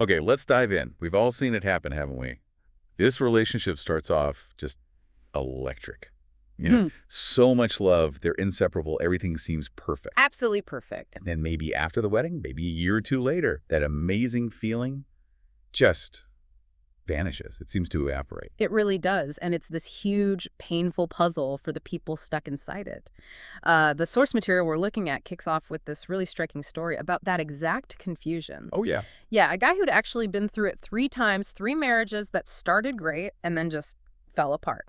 Okay, let's dive in. We've all seen it happen, haven't we? This relationship starts off just electric. So much love, they're inseparable, everything seems perfect. Absolutely perfect. And then maybe after the wedding, maybe a year or two later, that amazing feeling just vanishes. It seems to evaporate. It really does, and it's this huge, painful puzzle for the people stuck inside it. The source material we're looking at kicks off with this really striking story about that exact confusion. Oh, yeah. Yeah, a guy who'd actually been through it 3 times, 3 marriages that started great and then just fell apart.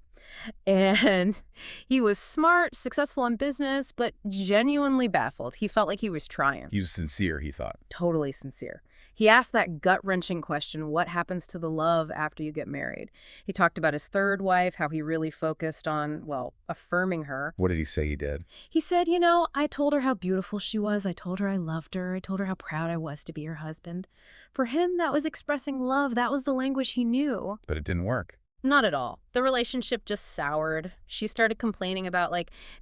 And he was smart, successful in business, but genuinely baffled. He felt like he was trying. He was sincere, he thought. Totally sincere. He asked that gut-wrenching question, what happens to the love after you get married? He talked about his 3rd wife, how he really focused on, well, affirming her. What did he say he did? He said, I told her how beautiful she was. I told her I loved her. I told her how proud I was to be her husband. For him, that was expressing love. That was the language he knew. But it didn't work. Not at all. The relationship just soured. She started complaining about,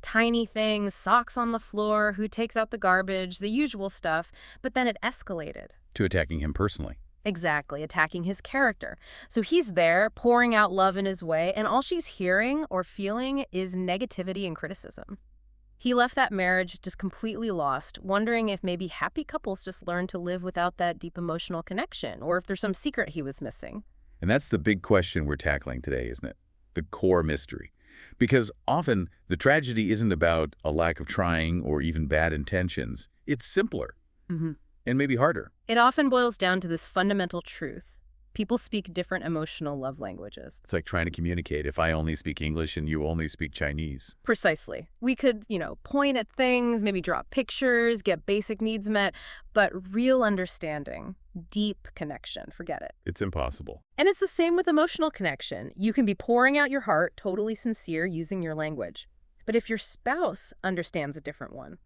tiny things, socks on the floor, who takes out the garbage, the usual stuff. But then it escalated. To attacking him personally. Exactly, attacking his character. So he's there, pouring out love in his way, and all she's hearing or feeling is negativity and criticism. He left that marriage just completely lost, wondering if maybe happy couples just learn to live without that deep emotional connection, or if there's some secret he was missing. And that's the big question we're tackling today, isn't it? The core mystery. Because often the tragedy isn't about a lack of trying or even bad intentions. It's simpler. And maybe harder. It often boils down to this fundamental truth. People speak different emotional love languages. It's like trying to communicate if I only speak English and you only speak Chinese. Precisely. We could, point at things, maybe draw pictures, get basic needs met, but real understanding, deep connection, forget it. It's impossible. And it's the same with emotional connection. You can be pouring out your heart, totally sincere, using your language. But if your spouse understands a different one,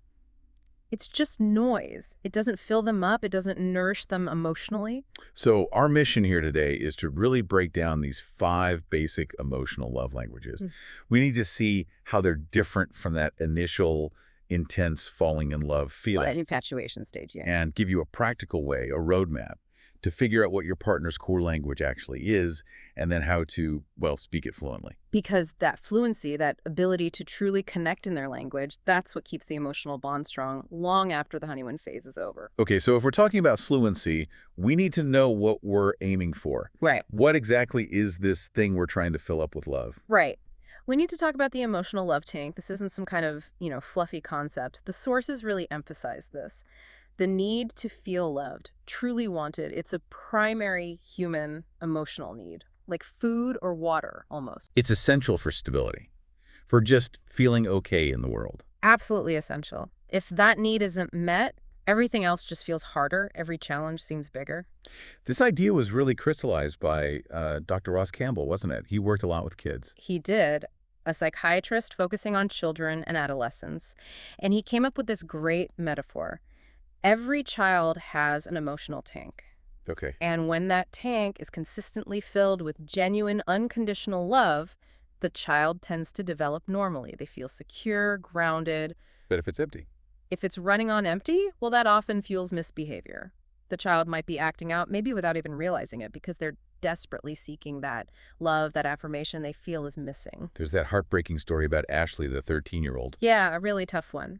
it's just noise. It doesn't fill them up. It doesn't nourish them emotionally. So our mission here today is to really break down these 5 basic emotional love languages. We need to see how they're different from that initial intense falling in love feeling. Well, that infatuation stage, yeah. And give you a practical way, a roadmap, to figure out what your partner's core language actually is, and then how to, speak it fluently. Because that fluency, that ability to truly connect in their language, that's what keeps the emotional bond strong long after the honeymoon phase is over. Okay, so if we're talking about fluency, we need to know what we're aiming for. Right. What exactly is this thing we're trying to fill up with love? Right. We need to talk about the emotional love tank. This isn't some kind of, fluffy concept. The sources really emphasize this. The need to feel loved, truly wanted, it's a primary human emotional need, like food or water almost. It's essential for stability, for just feeling okay in the world. Absolutely essential. If that need isn't met, everything else just feels harder. Every challenge seems bigger. This idea was really crystallized by Dr. Ross Campbell, wasn't it? He worked a lot with kids. He did. A psychiatrist focusing on children and adolescents. And he came up with this great metaphor. Every child has an emotional tank. Okay. And when that tank is consistently filled with genuine, unconditional love, the child tends to develop normally. They feel secure, grounded. But if it's empty? If it's running on empty, well, that often fuels misbehavior. The child might be acting out, maybe without even realizing it, because they're desperately seeking that love, that affirmation they feel is missing. There's that heartbreaking story about Ashley, the 13-year-old. Yeah, a really tough one.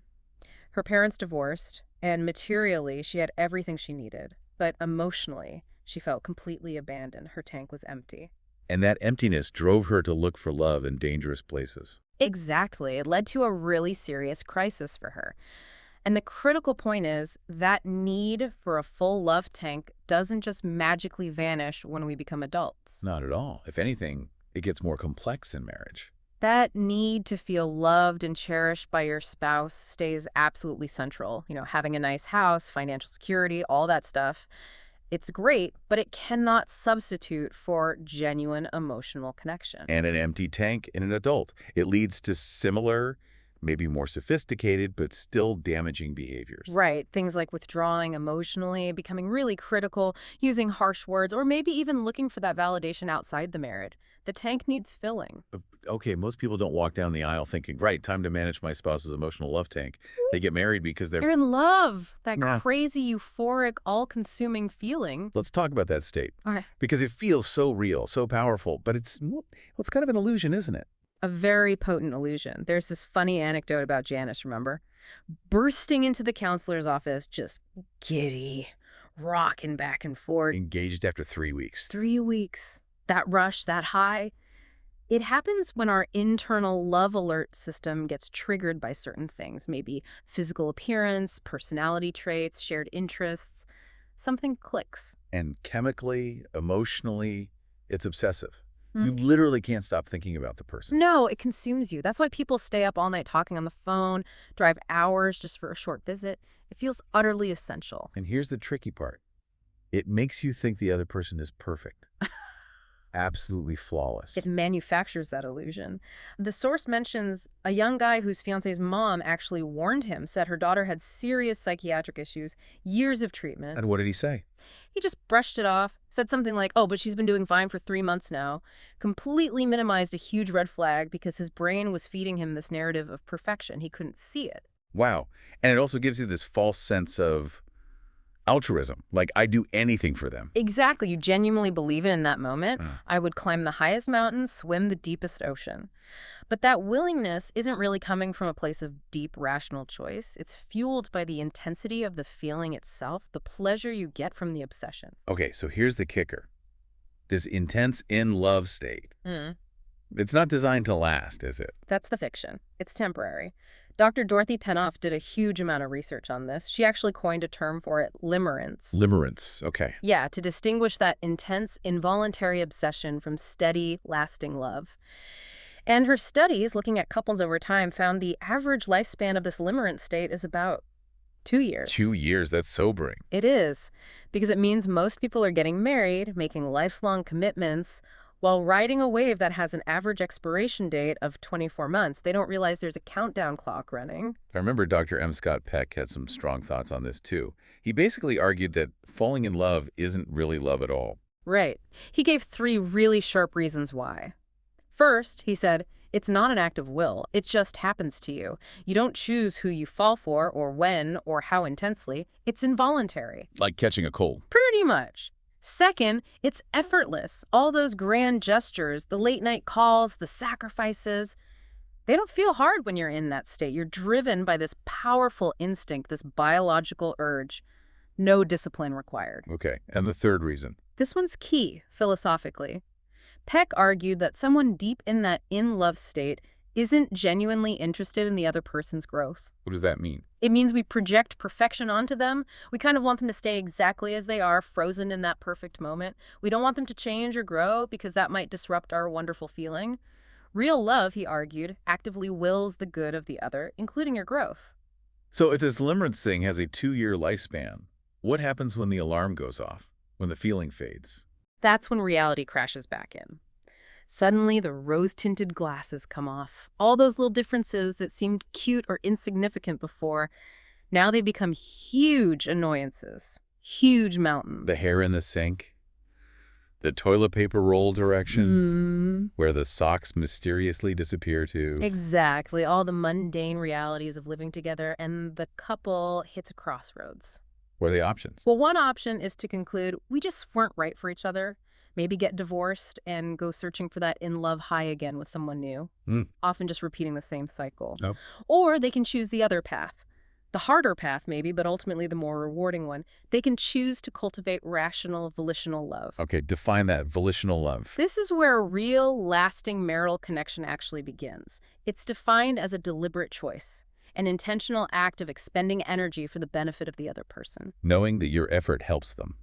Her parents divorced, and materially, she had everything she needed. But emotionally, she felt completely abandoned. Her tank was empty. And that emptiness drove her to look for love in dangerous places. Exactly. It led to a really serious crisis for her. And the critical point is that need for a full love tank doesn't just magically vanish when we become adults. Not at all. If anything, it gets more complex in marriage. That need to feel loved and cherished by your spouse stays absolutely central. Having a nice house, financial security, all that stuff. It's great, but it cannot substitute for genuine emotional connection. And an empty tank in an adult. It leads to similar, maybe more sophisticated, but still damaging behaviors. Right. Things like withdrawing emotionally, becoming really critical, using harsh words, or maybe even looking for that validation outside the marriage. The tank needs filling. Okay, most people don't walk down the aisle thinking, right, time to manage my spouse's emotional love tank. They get married because You're in love. That Nah. crazy, euphoric, all-consuming feeling. Let's talk about that state. Okay. Because it feels so real, so powerful, but it's kind of an illusion, isn't it? A very potent illusion. There's this funny anecdote about Janice, remember? Bursting into the counselor's office, just giddy, rocking back and forth. Engaged after 3 weeks. 3 weeks. That rush, that high. It happens when our internal love alert system gets triggered by certain things, maybe physical appearance, personality traits, shared interests. Something clicks. And chemically, emotionally, it's obsessive. You literally can't stop thinking about the person. No, it consumes you. That's why people stay up all night talking on the phone, drive hours just for a short visit. It feels utterly essential. And here's the tricky part. It makes you think the other person is perfect. Absolutely flawless. It manufactures that illusion. The source mentions a young guy whose fiance's mom actually warned him, said her daughter had serious psychiatric issues, years of treatment. And what did he say? He just brushed it off, said something like, oh, but she's been doing fine for 3 months now, completely minimized a huge red flag because his brain was feeding him this narrative of perfection. He couldn't see it. Wow. And it also gives you this false sense of altruism, like I do anything for them. Exactly. You genuinely believe it in that moment. I would climb the highest mountain, swim the deepest ocean. But that willingness isn't really coming from a place of deep rational choice. It's fueled by the intensity of the feeling itself, the pleasure you get from the obsession. Okay, so here's the kicker. This intense in-love state. It's not designed to last, is it? That's the fiction. It's temporary. Dr. Dorothy Tenoff did a huge amount of research on this. She actually coined a term for it, limerence. Limerence, okay. Yeah, to distinguish that intense, involuntary obsession from steady, lasting love. And her studies, looking at couples over time, found the average lifespan of this limerence state is about 2 years. 2 years, that's sobering. It is, because it means most people are getting married, making lifelong commitments, while riding a wave that has an average expiration date of 24 months. They don't realize there's a countdown clock running. I remember Dr. M. Scott Peck had some strong thoughts on this, too. He basically argued that falling in love isn't really love at all. Right. He gave 3 really sharp reasons why. First, he said, it's not an act of will. It just happens to you. You don't choose who you fall for or when or how intensely. It's involuntary. Like catching a cold. Pretty much. Second, it's effortless. All those grand gestures, the late-night calls, the sacrifices, they don't feel hard when you're in that state. You're driven by this powerful instinct, this biological urge. No discipline required. Okay, and the third reason? This one's key, philosophically. Peck argued that someone deep in that in-love state isn't genuinely interested in the other person's growth. What does that mean? It means we project perfection onto them. We kind of want them to stay exactly as they are, frozen in that perfect moment. We don't want them to change or grow because that might disrupt our wonderful feeling. Real love, he argued, actively wills the good of the other, including your growth. So if this limerence thing has a 2-year lifespan, what happens when the alarm goes off, when the feeling fades? That's when reality crashes back in. Suddenly, the rose-tinted glasses come off. All those little differences that seemed cute or insignificant before, now they become huge annoyances, huge mountains. The hair in the sink, the toilet paper roll direction, where the socks mysteriously disappear to. Exactly, all the mundane realities of living together, and the couple hits a crossroads. What are the options? Well, one option is to conclude we just weren't right for each other. Maybe get divorced and go searching for that in-love high again with someone new, often just repeating the same cycle. Nope. Or they can choose the other path, the harder path maybe, but ultimately the more rewarding one. They can choose to cultivate rational, volitional love. Okay, define that, volitional love. This is where a real, lasting marital connection actually begins. It's defined as a deliberate choice, an intentional act of expending energy for the benefit of the other person. Knowing that your effort helps them,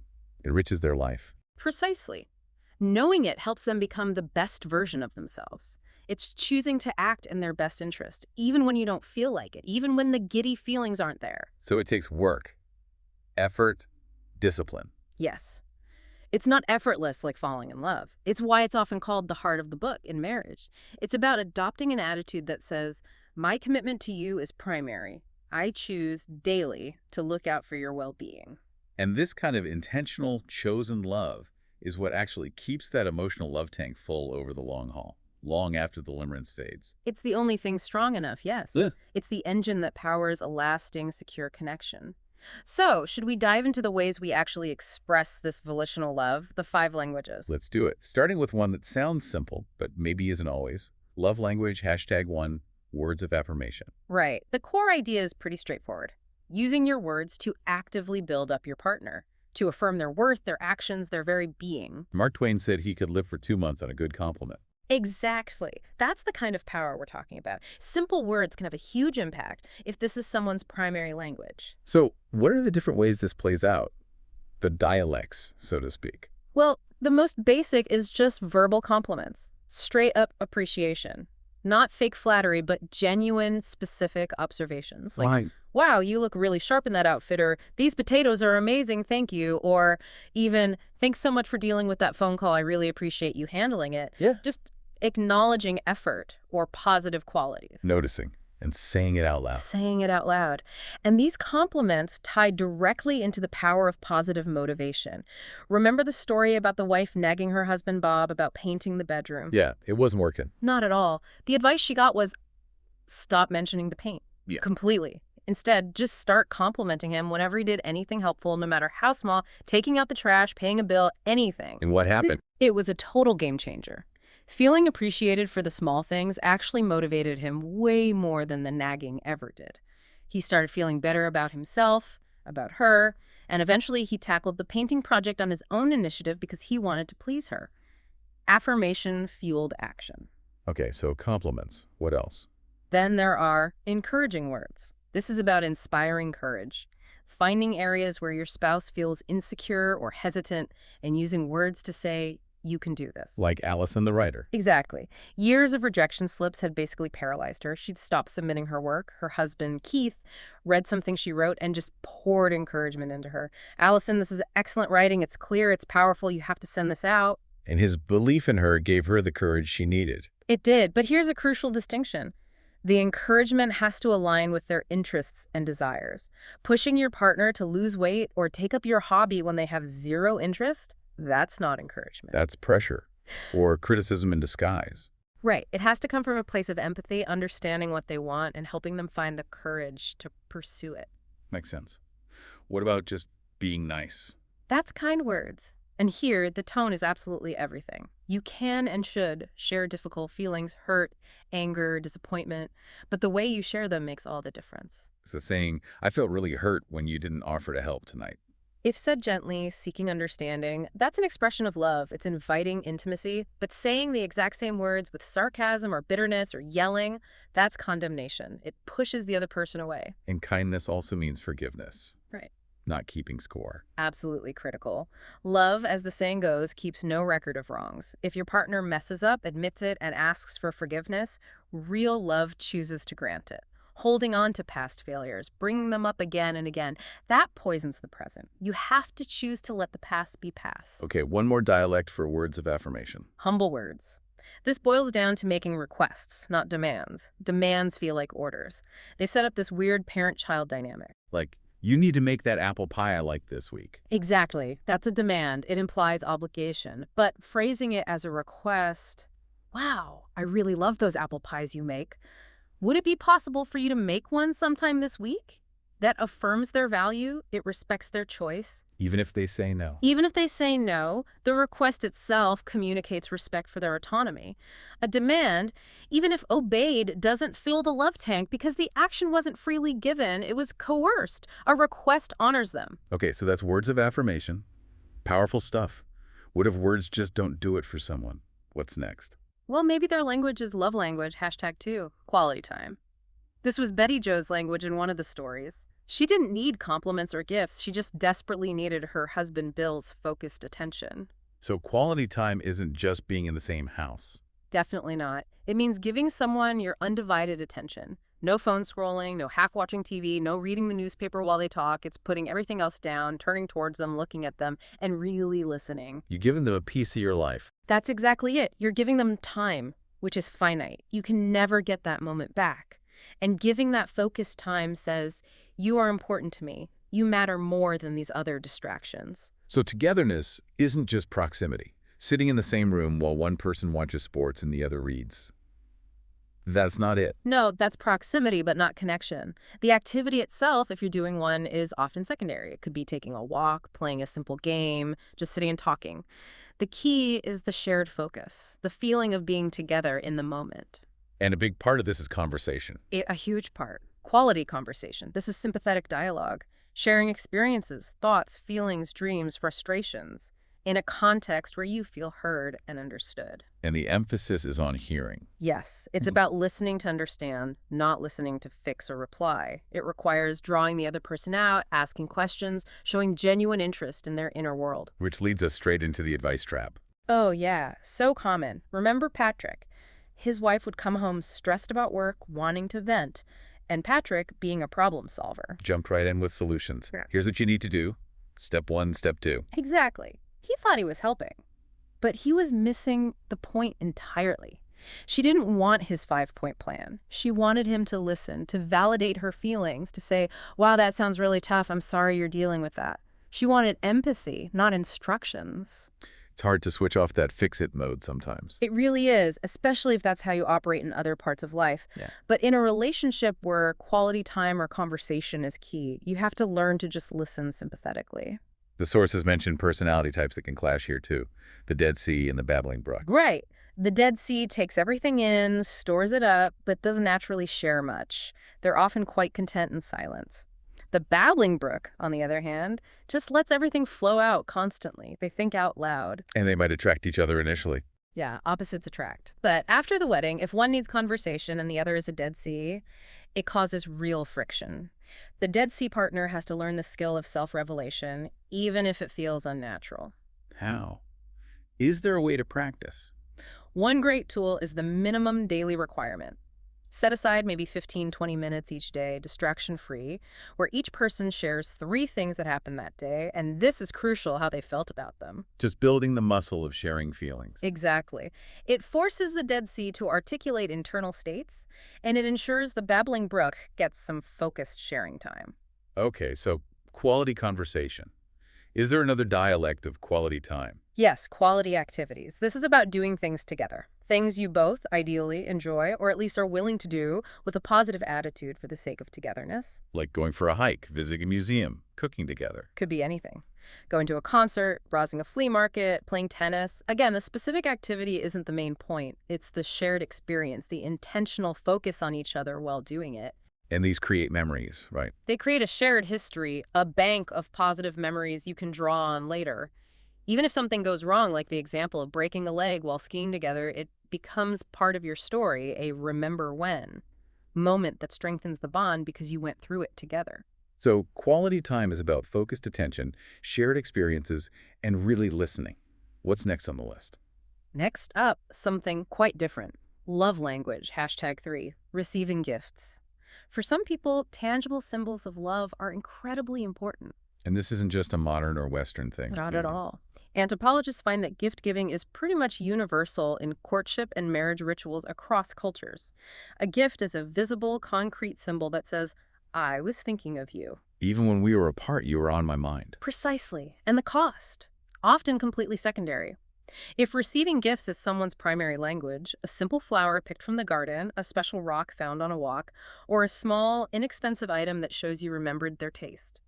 enriches their life. Precisely. Knowing it helps them become the best version of themselves. It's choosing to act in their best interest, even when you don't feel like it, even when the giddy feelings aren't there. So it takes work, effort, discipline. Yes. It's not effortless like falling in love. It's why it's often called the heart of the book in marriage. It's about adopting an attitude that says, My commitment to you is primary. I choose daily to look out for your well-being. And this kind of intentional, chosen love is what actually keeps that emotional love tank full over the long haul, long after the limerence fades. It's the only thing strong enough, yes. Yeah. It's the engine that powers a lasting, secure connection. So, should we dive into the ways we actually express this volitional love, the 5 languages? Let's do it. Starting with one that sounds simple, but maybe isn't always. Love language, #1, words of affirmation. Right. The core idea is pretty straightforward. Using your words to actively build up your partner, to affirm their worth, their actions, their very being. Mark Twain said he could live for 2 months on a good compliment. Exactly. That's the kind of power we're talking about. Simple words can have a huge impact if this is someone's primary language. So what are the different ways this plays out? The dialects, so to speak. Well, the most basic is just verbal compliments. Straight up appreciation. Not fake flattery, but genuine, specific observations. Like, Right. wow, you look really sharp in that outfit, or these potatoes are amazing, thank you, or even, thanks so much for dealing with that phone call, I really appreciate you handling it. Yeah. Just acknowledging effort or positive qualities. Noticing and saying it out loud. Saying it out loud. And these compliments tie directly into the power of positive motivation. Remember the story about the wife nagging her husband Bob about painting the bedroom? Yeah, it wasn't working. Not at all. The advice she got was stop mentioning the paint. Yeah. Completely. Instead, just start complimenting him whenever he did anything helpful, no matter how small, taking out the trash, paying a bill, anything. And what happened? It was a total game changer. Feeling appreciated for the small things actually motivated him way more than the nagging ever did. He started feeling better about himself, about her, and eventually he tackled the painting project on his own initiative because he wanted to please her. Affirmation fueled action. Okay, so compliments. What else? Then there are encouraging words. This is about inspiring courage. Finding areas where your spouse feels insecure or hesitant and using words to say, you can do this. Like Allison the writer. Exactly. Years of rejection slips had basically paralyzed her. She'd stopped submitting her work. Her husband, Keith, read something she wrote and just poured encouragement into her. Allison, this is excellent writing. It's clear. It's powerful. You have to send this out. And his belief in her gave her the courage she needed. It did. But here's a crucial distinction. The encouragement has to align with their interests and desires. Pushing your partner to lose weight or take up your hobby when they have zero interest, that's not encouragement. That's pressure or criticism in disguise. Right. It has to come from a place of empathy, understanding what they want, and helping them find the courage to pursue it. Makes sense. What about just being nice? That's kind words. And here, the tone is absolutely everything. You can and should share difficult feelings, hurt, anger, disappointment, but the way you share them makes all the difference. So saying, I felt really hurt when you didn't offer to help tonight. If said gently, seeking understanding, that's an expression of love. It's inviting intimacy. But saying the exact same words with sarcasm or bitterness or yelling, that's condemnation. It pushes the other person away. And kindness also means forgiveness. Right. Not keeping score. Absolutely critical. Love, as the saying goes, keeps no record of wrongs. If your partner messes up, admits it, and asks for forgiveness, real love chooses to grant it. Holding on to past failures, bringing them up again and again, that poisons the present. You have to choose to let the past be past. Okay, one more dialect for words of affirmation. Humble words. This boils down to making requests, not demands. Demands feel like orders. They set up this weird parent-child dynamic. Like, you need to make that apple pie I like this week. Exactly. That's a demand. It implies obligation. But phrasing it as a request, wow, I really love those apple pies you make. Would it be possible for you to make one sometime this week? That affirms their value. It respects their choice. Even if they say no. Even if they say no, the request itself communicates respect for their autonomy. A demand, even if obeyed, doesn't fill the love tank because the action wasn't freely given. It was coerced. A request honors them. Okay, so that's words of affirmation. Powerful stuff. What if words just don't do it for someone? What's next? Well, maybe their language is love language, #2, quality time. This was Betty Jo's language in one of the stories. She didn't need compliments or gifts. She just desperately needed her husband Bill's focused attention. So quality time isn't just being in the same house. Definitely not. It means giving someone your undivided attention. No phone scrolling, no half-watching TV, no reading the newspaper while they talk. It's putting everything else down, turning towards them, looking at them, and really listening. You're giving them a piece of your life. That's exactly it. You're giving them time, which is finite. You can never get that moment back. And giving that focused time says, you are important to me. You matter more than these other distractions. So togetherness isn't just proximity, sitting in the same room while one person watches sports and the other reads. That's not it. No, that's proximity, but not connection. The activity itself, if you're doing one, is often secondary. It could be taking a walk, playing a simple game, just sitting and talking. The key is the shared focus, the feeling of being together in the moment. And a big part of this is conversation. A huge part. Quality conversation. This is sympathetic dialogue. Sharing experiences, thoughts, feelings, dreams, frustrations, in a context where you feel heard and understood. And the emphasis is on hearing. Yes, it's about listening to understand, not listening to fix or reply. It requires drawing the other person out, asking questions, showing genuine interest in their inner world. Which leads us straight into the advice trap. Oh, yeah, so common. Remember Patrick? His wife would come home stressed about work, wanting to vent, and Patrick, being a problem solver. Jumped right in with solutions. Yeah. Here's what you need to do. Step 1, step 2. Exactly. He thought he was helping, but he was missing the point entirely. She didn't want his 5-point plan. She wanted him to listen, to validate her feelings, to say, wow, that sounds really tough. I'm sorry you're dealing with that. She wanted empathy, not instructions. It's hard to switch off that fix-it mode sometimes. It really is, especially if that's how you operate in other parts of life. Yeah. But in a relationship where quality time or conversation is key, you have to learn to just listen sympathetically. The sources mention personality types that can clash here too. The Dead Sea and the Babbling Brook. Right. The Dead Sea takes everything in, stores it up, but doesn't naturally share much. They're often quite content in silence. The Babbling Brook, on the other hand, just lets everything flow out constantly. They think out loud. And they might attract each other initially. Yeah, opposites attract. But after the wedding, if one needs conversation and the other is a Dead Sea, it causes real friction. The Dead Sea partner has to learn the skill of self-revelation, even if it feels unnatural. How? Is there a way to practice? One great tool is the minimum daily requirement. Set aside maybe 15-20 minutes each day, distraction-free, where each person shares 3 things that happened that day, and this is crucial, how they felt about them. Just building the muscle of sharing feelings. Exactly. It forces the Dead Sea to articulate internal states, and it ensures the Babbling Brook gets some focused sharing time. Okay, so quality conversation. Is there another dialect of quality time? Yes, quality activities. This is about doing things together. Things you both ideally enjoy, or at least are willing to do with a positive attitude for the sake of togetherness. Like going for a hike, visiting a museum, cooking together. Could be anything. Going to a concert, browsing a flea market, playing tennis. Again, the specific activity isn't the main point. It's the shared experience, the intentional focus on each other while doing it. And these create memories, right? They create a shared history, a bank of positive memories you can draw on later. Even if something goes wrong, like the example of breaking a leg while skiing together, it becomes part of your story, a remember when moment that strengthens the bond because you went through it together. So quality time is about focused attention, shared experiences, and really listening. What's next on the list? Next up, something quite different. Love language, #3, receiving gifts. For some people, tangible symbols of love are incredibly important. And this isn't just a modern or Western thing. Not at all. Anthropologists find that gift-giving is pretty much universal in courtship and marriage rituals across cultures. A gift is a visible, concrete symbol that says, I was thinking of you. Even when we were apart, you were on my mind. Precisely. And the cost, often completely secondary. If receiving gifts is someone's primary language, a simple flower picked from the garden, a special rock found on a walk, or a small, inexpensive item that shows you remembered their taste,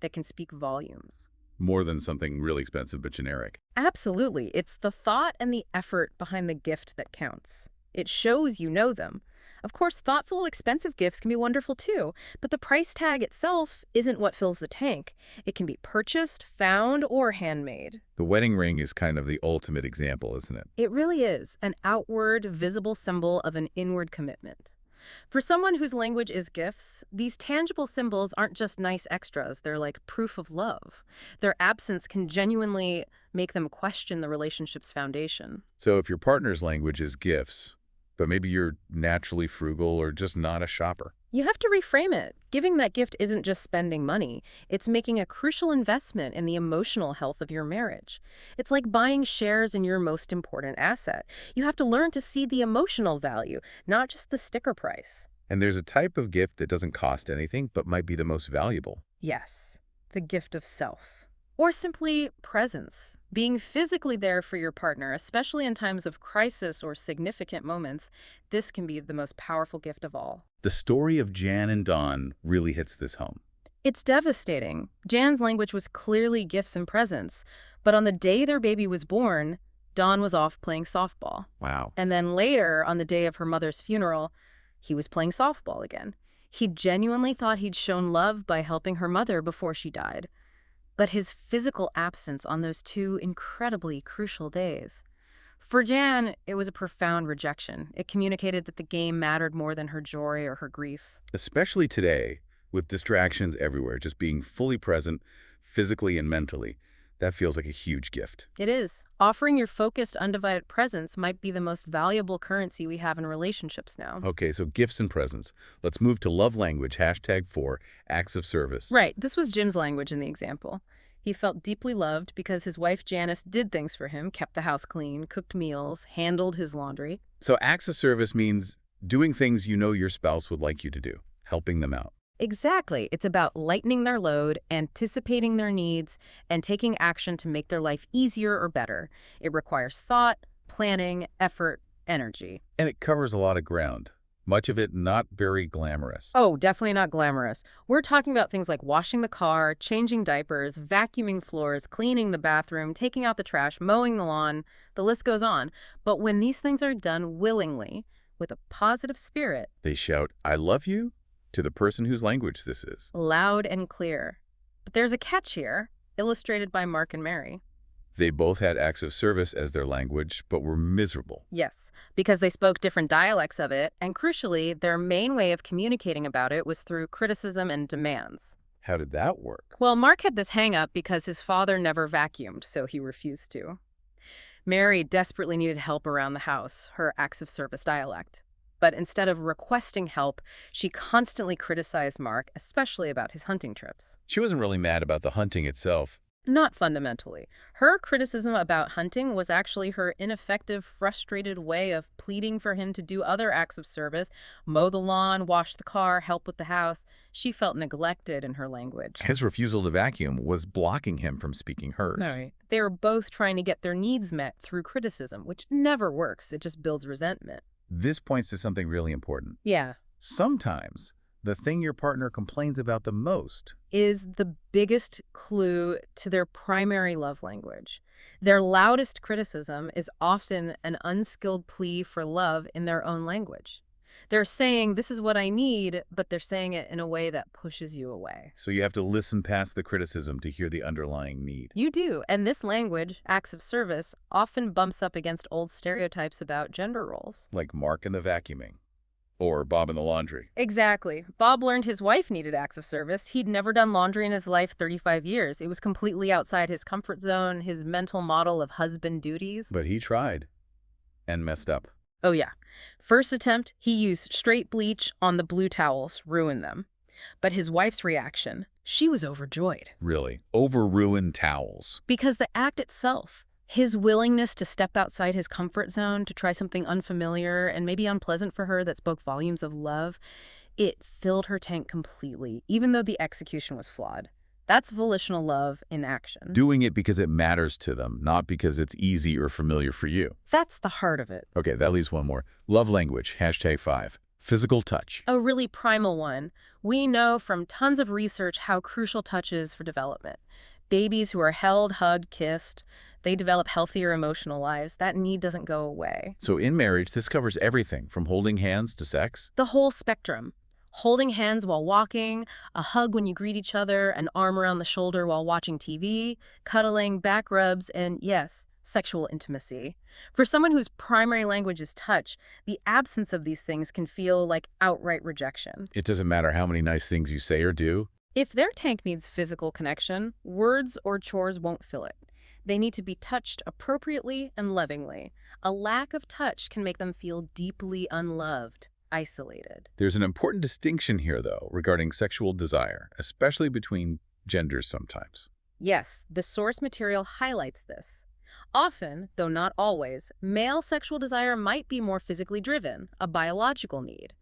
that can speak volumes. More than something really expensive but generic. Absolutely. It's the thought and the effort behind the gift that counts. It shows you know them. Of course, thoughtful, expensive gifts can be wonderful too, but the price tag itself isn't what fills the tank. It can be purchased, found, or handmade. The wedding ring is kind of the ultimate example, isn't it? It really is an outward, visible symbol of an inward commitment. For someone whose language is gifts, these tangible symbols aren't just nice extras. They're like proof of love. Their absence can genuinely make them question the relationship's foundation. So if your partner's language is gifts, but maybe you're naturally frugal or just not a shopper. You have to reframe it. Giving that gift isn't just spending money. It's making a crucial investment in the emotional health of your marriage. It's like buying shares in your most important asset. You have to learn to see the emotional value, not just the sticker price. And there's a type of gift that doesn't cost anything but might be the most valuable. Yes, the gift of self. Or simply presence. Being physically there for your partner, especially in times of crisis or significant moments, this can be the most powerful gift of all. The story of Jan and Dawn really hits this home. It's devastating. Jan's language was clearly gifts and presents, but on the day their baby was born, Dawn was off playing softball. Wow. And then later, on the day of her mother's funeral, he was playing softball again. He genuinely thought he'd shown love by helping her mother before she died. But his physical absence on those two incredibly crucial days. For Jan, it was a profound rejection. It communicated that the game mattered more than her joy or her grief. Especially today, with distractions everywhere, just being fully present, physically and mentally, that feels like a huge gift. It is. Offering your focused, undivided presence might be the most valuable currency we have in relationships now. Okay, so gifts and presents. Let's move to love language, #4, acts of service. Right. This was Jim's language in the example. He felt deeply loved because his wife Janice did things for him, kept the house clean, cooked meals, handled his laundry. So acts of service means doing things you know your spouse would like you to do, helping them out. Exactly. It's about lightening their load, anticipating their needs, and taking action to make their life easier or better. It requires thought, planning, effort, energy. And it covers a lot of ground, much of it not very glamorous. Oh, definitely not glamorous. We're talking about things like washing the car, changing diapers, vacuuming floors, cleaning the bathroom, taking out the trash, mowing the lawn. The list goes on. But when these things are done willingly, with a positive spirit, They shout, "I love you," to the person whose language this is. loud and clear. But there's a catch here, illustrated by Mark and Mary. They both had acts of service as their language, but were miserable. Yes, because they spoke different dialects of it, and crucially, their main way of communicating about it was through criticism and demands. How did that work? Well, Mark had this hang-up because his father never vacuumed, so he refused to. Mary desperately needed help around the house, her acts of service dialect. But instead of requesting help, she constantly criticized Mark, especially about his hunting trips. She wasn't really mad about the hunting itself. Not fundamentally. Her criticism about hunting was actually her ineffective, frustrated way of pleading for him to do other acts of service, mow the lawn, wash the car, help with the house. She felt neglected in her language. His refusal to vacuum was blocking him from speaking hers. Right. They were both trying to get their needs met through criticism, which never works. It just builds resentment. This points to something really important. Yeah. Sometimes the thing your partner complains about the most Is the biggest clue to their primary love language. Their loudest criticism is often an unskilled plea for love in their own language. They're saying, this is what I need, but they're saying it in a way that pushes you away. So you have to listen past the criticism to hear the underlying need. You do, and this language, acts of service, often bumps up against old stereotypes about gender roles. Like Mark and the vacuuming. Or Bob in the laundry. Exactly. Bob learned his wife needed acts of service. He'd never done laundry in his life 35 years. It was completely outside his comfort zone, his mental model of husband duties. But he tried. And messed up. Oh, yeah. First attempt, he used straight bleach on the blue towels, ruined them. But his wife's reaction, she was overjoyed. Really. Over-ruined towels. Because the act itself, his willingness to step outside his comfort zone, to try something unfamiliar and maybe unpleasant for her that spoke volumes of love, it filled her tank completely, even though the execution was flawed. That's volitional love in action. Doing it because it matters to them, not because it's easy or familiar for you. That's the heart of it. Okay, that leaves one more. Love language, #5. Physical touch. A really primal one. We know from tons of research how crucial touch is for development. Babies who are held, hugged, kissed, they develop healthier emotional lives. That need doesn't go away. So in marriage, this covers everything from holding hands to sex. The whole spectrum. Holding hands while walking, a hug when you greet each other, an arm around the shoulder while watching TV, cuddling, back rubs, and yes, sexual intimacy. For someone whose primary language is touch, the absence of these things can feel like outright rejection. It doesn't matter how many nice things you say or do. If their tank needs physical connection, words or chores won't fill it. They need to be touched appropriately and lovingly. A lack of touch can make them feel deeply unloved, isolated. There's an important distinction here, though, regarding sexual desire, especially between genders sometimes. Yes, the source material highlights this. Often, though not always, male sexual desire might be more physically driven, a biological need.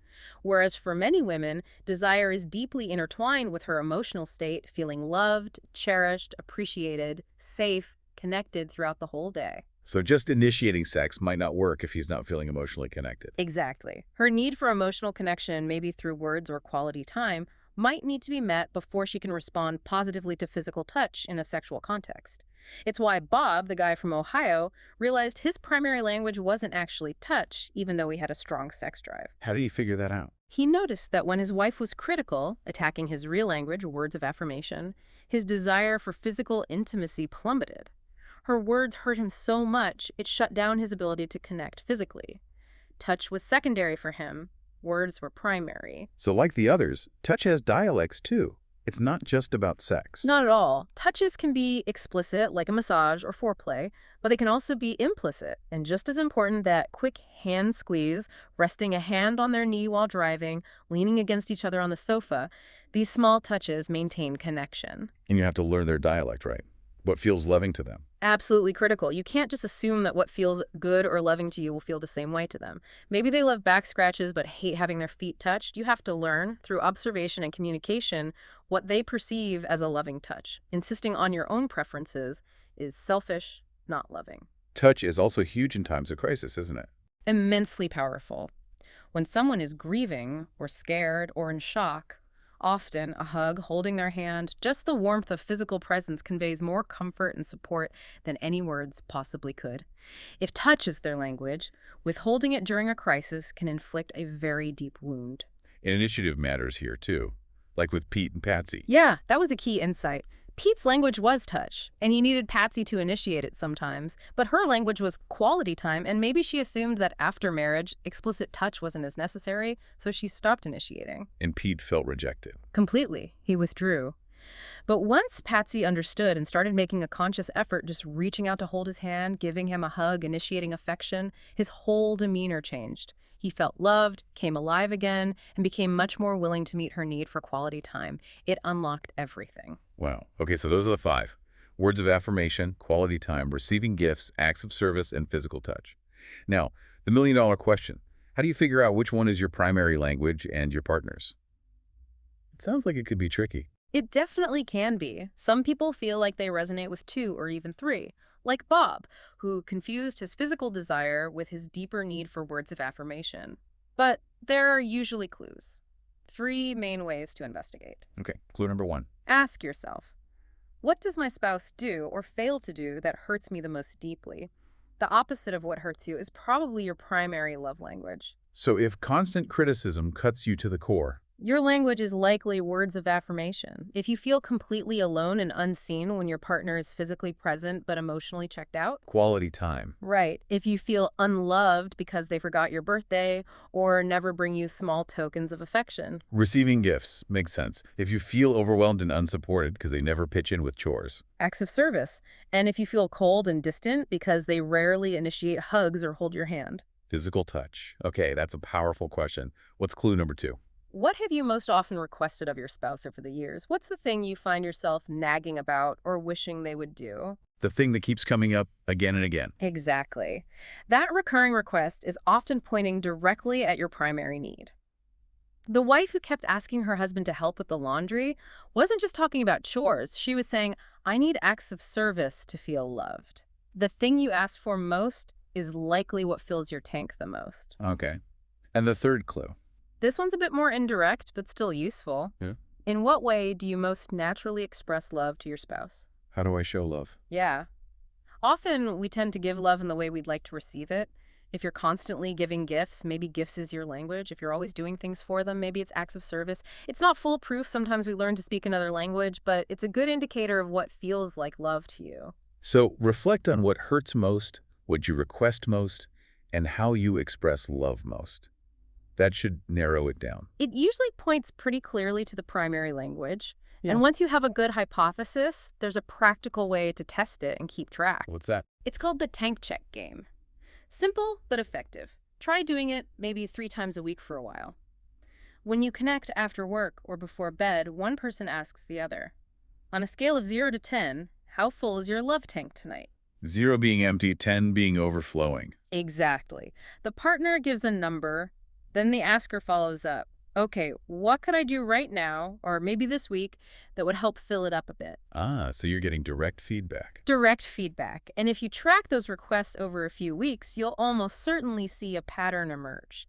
Whereas for many women, desire is deeply intertwined with her emotional state, feeling loved, cherished, appreciated, safe, connected throughout the whole day. So just initiating sex might not work if he's not feeling emotionally connected. Exactly. Her need for emotional connection, maybe through words or quality time, might need to be met before she can respond positively to physical touch in a sexual context. It's why Bob, the guy from Ohio, realized his primary language wasn't actually touch, even though he had a strong sex drive. How did he figure that out? He noticed that when his wife was critical, attacking his real language, words of affirmation, his desire for physical intimacy plummeted. Her words hurt him so much, it shut down his ability to connect physically. Touch was secondary for him. Words were primary. So like the others, touch has dialects too. It's not just about sex. Not at all. Touches can be explicit, like a massage or foreplay, but they can also be implicit, and just as important, that quick hand squeeze, resting a hand on their knee while driving, leaning against each other on the sofa. These small touches maintain connection. And you have to learn their dialect, right? What feels loving to them. Absolutely critical. You can't just assume that what feels good or loving to you will feel the same way to them. Maybe they love back scratches but hate having their feet touched. You have to learn, through observation and communication, what they perceive as a loving touch. Insisting on your own preferences is selfish, not loving. Touch is also huge in times of crisis, isn't it? Immensely powerful. When someone is grieving or scared or in shock, often a hug, holding their hand, just the warmth of physical presence conveys more comfort and support than any words possibly could. If touch is their language, withholding it during a crisis can inflict a very deep wound. And initiative matters here too, like with Pete and Patsy. Yeah, that was a key insight. Pete's language was touch, and he needed Patsy to initiate it sometimes, but her language was quality time, and maybe she assumed that after marriage, explicit touch wasn't as necessary, so she stopped initiating. And Pete felt rejected. Completely. He withdrew. But once Patsy understood and started making a conscious effort, just reaching out to hold his hand, giving him a hug, initiating affection, his whole demeanor changed. He felt loved, came alive again, and became much more willing to meet her need for quality time. It unlocked everything. Wow. Okay, so those are the 5. Words of affirmation, quality time, receiving gifts, acts of service, and physical touch. Now, the million-dollar question. How do you figure out which one is your primary language and your partner's? It sounds like it could be tricky. It definitely can be. Some people feel like they resonate with 2 or even 3. Like Bob, who confused his physical desire with his deeper need for words of affirmation. But there are usually clues. 3 main ways to investigate. Okay, clue number 1. Ask yourself, what does my spouse do or fail to do that hurts me the most deeply? The opposite of what hurts you is probably your primary love language. So if constant criticism cuts you to the core, Your language is likely words of affirmation. If you feel completely alone and unseen when your partner is physically present but emotionally checked out. quality time. Right. If you feel unloved because they forgot your birthday or never bring you small tokens of affection. Receiving gifts makes sense. If you feel overwhelmed and unsupported because they never pitch in with chores. Acts of service. And if you feel cold and distant because they rarely initiate hugs or hold your hand. Physical touch. Okay, that's a powerful question. What's clue number 2? What have you most often requested of your spouse over the years? What's the thing you find yourself nagging about or wishing they would do? The thing that keeps coming up again and again. Exactly. That recurring request is often pointing directly at your primary need. The wife who kept asking her husband to help with the laundry wasn't just talking about chores. She was saying, I need acts of service to feel loved. The thing you ask for most is likely what fills your tank the most. Okay. And the third clue. This one's a bit more indirect, but still useful. Yeah. In what way do you most naturally express love to your spouse? How do I show love? Yeah. Often we tend to give love in the way we'd like to receive it. If you're constantly giving gifts, maybe gifts is your language. If you're always doing things for them, maybe it's acts of service. It's not foolproof. Sometimes we learn to speak another language, but it's a good indicator of what feels like love to you. So reflect on what hurts most, what you request most, and how you express love most. That should narrow it down. It usually points pretty clearly to the primary language. Yeah. And once you have a good hypothesis, there's a practical way to test it and keep track. What's that? It's called the tank check game. Simple, but effective. Try doing it maybe 3 times a week for a while. When you connect after work or before bed, one person asks the other, on a scale of 0 to 10, how full is your love tank tonight? 0 being empty, 10 being overflowing. Exactly. The partner gives a number, Then the asker follows up. Okay, what could I do right now, or maybe this week, that would help fill it up a bit? Ah, so you're getting direct feedback. Direct feedback. And if you track those requests over a few weeks, you'll almost certainly see a pattern emerge.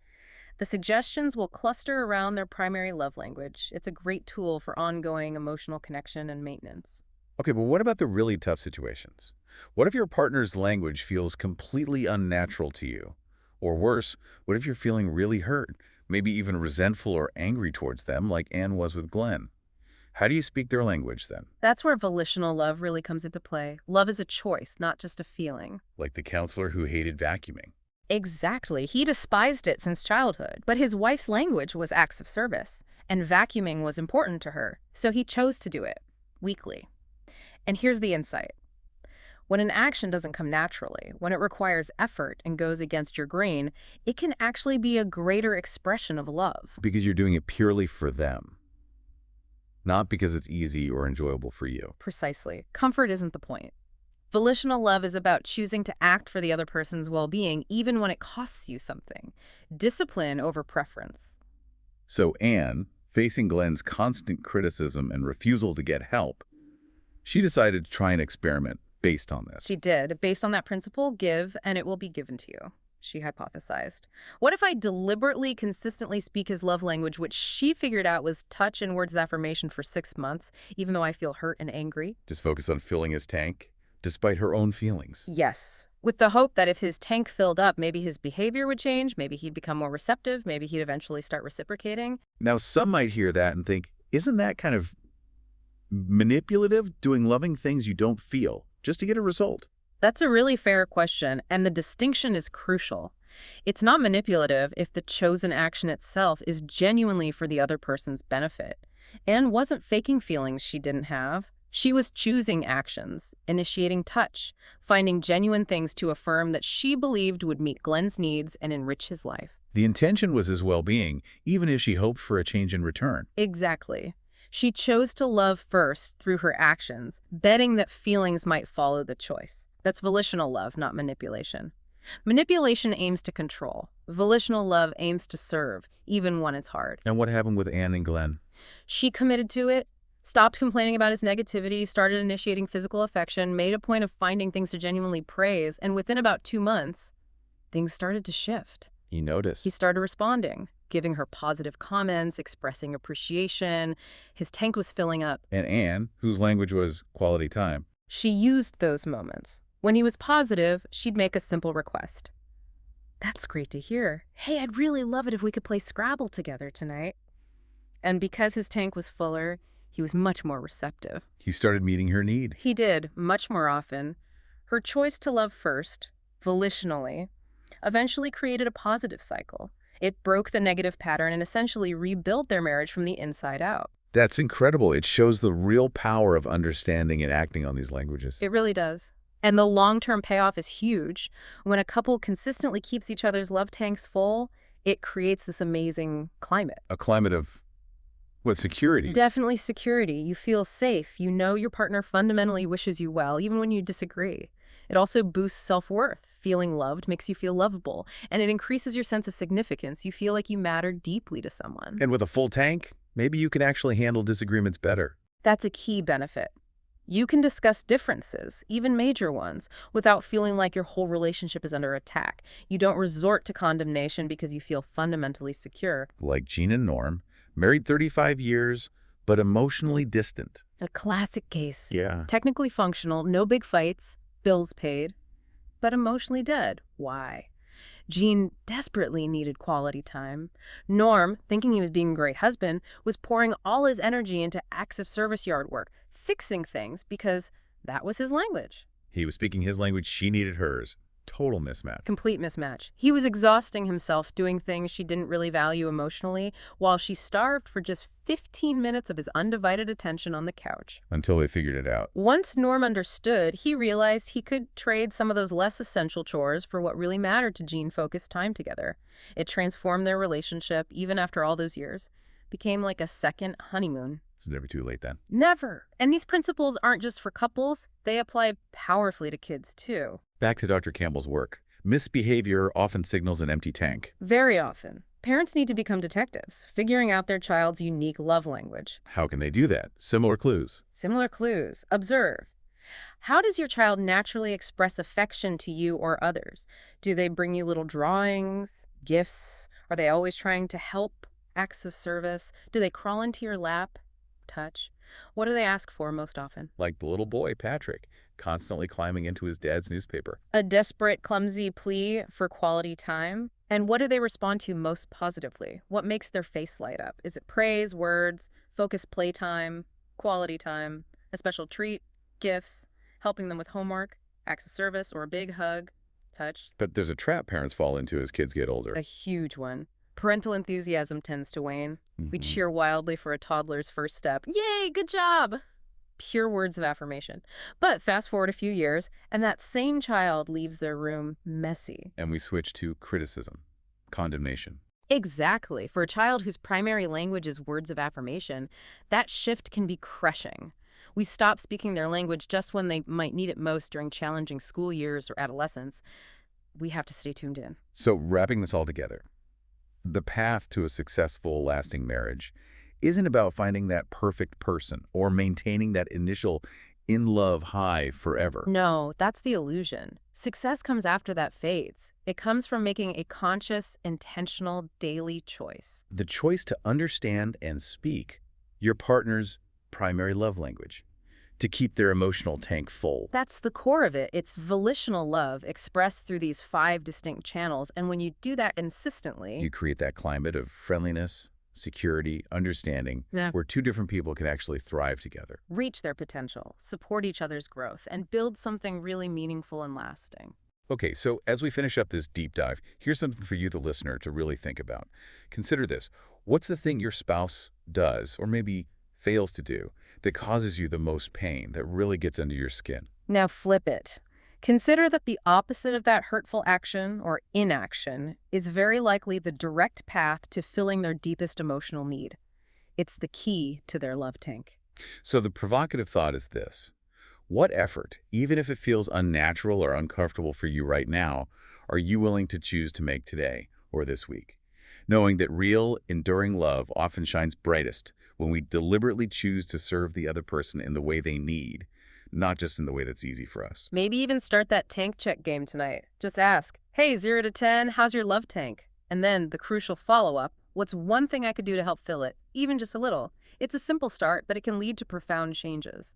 The suggestions will cluster around their primary love language. It's a great tool for ongoing emotional connection and maintenance. Okay, but what about the really tough situations? What if your partner's language feels completely unnatural to you? Or worse, what if you're feeling really hurt, maybe even resentful or angry towards them like Anne was with Glenn? How do you speak their language then? That's where volitional love really comes into play. Love is a choice, not just a feeling. Like the counselor who hated vacuuming. Exactly. He despised it since childhood, but his wife's language was acts of service, and vacuuming was important to her, so he chose to do it, weekly. And here's the insight. When an action doesn't come naturally, when it requires effort and goes against your grain, it can actually be a greater expression of love. Because you're doing it purely for them, not because it's easy or enjoyable for you. Precisely. Comfort isn't the point. Volitional love is about choosing to act for the other person's well-being, even when it costs you something. Discipline over preference. So Anne, facing Glenn's constant criticism and refusal to get help, she decided to try an experiment based on this. She did. Based on that principle, give and it will be given to you, she hypothesized. What if I deliberately, consistently speak his love language, which she figured out was touch and words of affirmation for 6 months, even though I feel hurt and angry? Just focus on filling his tank, despite her own feelings. Yes. With the hope that if his tank filled up, maybe his behavior would change, maybe he'd become more receptive, maybe he'd eventually start reciprocating. Now, some might hear that and think, isn't that kind of manipulative, doing loving things you don't feel, just to get a result? That's a really fair question, and the distinction is crucial. It's not manipulative if the chosen action itself is genuinely for the other person's benefit. Anne wasn't faking feelings she didn't have. She was choosing actions, initiating touch, finding genuine things to affirm that she believed would meet Glenn's needs and enrich his life. The intention was his well-being, even if she hoped for a change in return. Exactly. She chose to love first through her actions, betting that feelings might follow the choice. That's volitional love, not manipulation. Manipulation aims to control. Volitional love aims to serve, even when it's hard. And what happened with Anne and Glenn? She committed to it, stopped complaining about his negativity, started initiating physical affection, made a point of finding things to genuinely praise, and within about 2 months, things started to shift. He noticed. He started responding, giving her positive comments, expressing appreciation. His tank was filling up. And Anne, whose language was quality time. She used those moments. When he was positive, she'd make a simple request. That's great to hear. Hey, I'd really love it if we could play Scrabble together tonight. And because his tank was fuller, he was much more receptive. He started meeting her need. He did, much more often. Her choice to love first, volitionally, eventually created a positive cycle. It broke the negative pattern and essentially rebuilt their marriage from the inside out. That's incredible. It shows the real power of understanding and acting on these languages. It really does. And the long-term payoff is huge. When a couple consistently keeps each other's love tanks full, it creates this amazing climate. A climate of, what, security? Definitely security. You feel safe. You know your partner fundamentally wishes you well, even when you disagree. It also boosts self-worth. Feeling loved makes you feel lovable, and it increases your sense of significance. You feel like you matter deeply to someone. And with a full tank, maybe you can actually handle disagreements better. That's a key benefit. You can discuss differences, even major ones, without feeling like your whole relationship is under attack. You don't resort to condemnation because you feel fundamentally secure. Like Jean and Norm, married 35 years, but emotionally distant. A classic case. Yeah. Technically functional, no big fights, bills paid, but emotionally dead. Why? Jean desperately needed quality time. Norm, thinking he was being a great husband, was pouring all his energy into acts of service yard work, fixing things because that was his language. He was speaking his language, she needed hers. Total mismatch. Complete mismatch. He was exhausting himself doing things she didn't really value emotionally, while she starved for just 15 minutes of his undivided attention on the couch. Until they figured it out. Once Norm understood, he realized he could trade some of those less essential chores for what really mattered to Jean-focused time together. It transformed their relationship, even after all those years. Became like a second honeymoon. It's never too late then. Never. And these principles aren't just for couples. They apply powerfully to kids, too. Back to Dr. Campbell's work. Misbehavior often signals an empty tank. Very often. Parents need to become detectives, figuring out their child's unique love language. How can they do that? Similar clues. Similar clues. Observe. How does your child naturally express affection to you or others? Do they bring you little drawings, gifts? Are they always trying to help? Acts of service? Do they crawl into your lap? Touch? What do they ask for most often? Like the little boy, Patrick, constantly climbing into his dad's newspaper. A desperate, clumsy plea for quality time? And what do they respond to most positively? What makes their face light up? Is it praise, words, focused playtime, quality time, a special treat, gifts, helping them with homework, acts of service, or a big hug, touch? But there's a trap parents fall into as kids get older. A huge one. Parental enthusiasm tends to wane. We cheer wildly for a toddler's first step. Yay, good job! Pure words of affirmation. But fast forward a few years, and that same child leaves their room messy. And we switch to criticism, condemnation. Exactly. For a child whose primary language is words of affirmation, that shift can be crushing. We stop speaking their language just when they might need it most during challenging school years or adolescence. We have to stay tuned in. So wrapping this all together, the path to a successful, lasting marriage isn't about finding that perfect person or maintaining that initial in-love high forever. No, that's the illusion. Success comes after that fades. It comes from making a conscious, intentional, daily choice. The choice to understand and speak your partner's primary love language, to keep their emotional tank full. That's the core of it. It's volitional love expressed through these 5 distinct channels, and when you do that consistently, You create that climate of friendliness, security, understanding, where two different people can actually thrive together. reach their potential, support each other's growth, and build something really meaningful and lasting. Okay, so as we finish up this deep dive, here's something for you, the listener, to really think about. Consider this. What's the thing your spouse does, or maybe fails to do, that causes you the most pain, that really gets under your skin? Now flip it. Consider that the opposite of that hurtful action or inaction is very likely the direct path to filling their deepest emotional need. It's the key to their love tank. So the provocative thought is this. What effort, even if it feels unnatural or uncomfortable for you right now, are you willing to choose to make today or this week? Knowing that real, enduring love often shines brightest when we deliberately choose to serve the other person in the way they need, not just in the way that's easy for us. Maybe even start that tank check game tonight. Just ask, hey, 0 to 10, how's your love tank? And then the crucial follow-up, what's one thing I could do to help fill it, even just a little? It's a simple start, but it can lead to profound changes.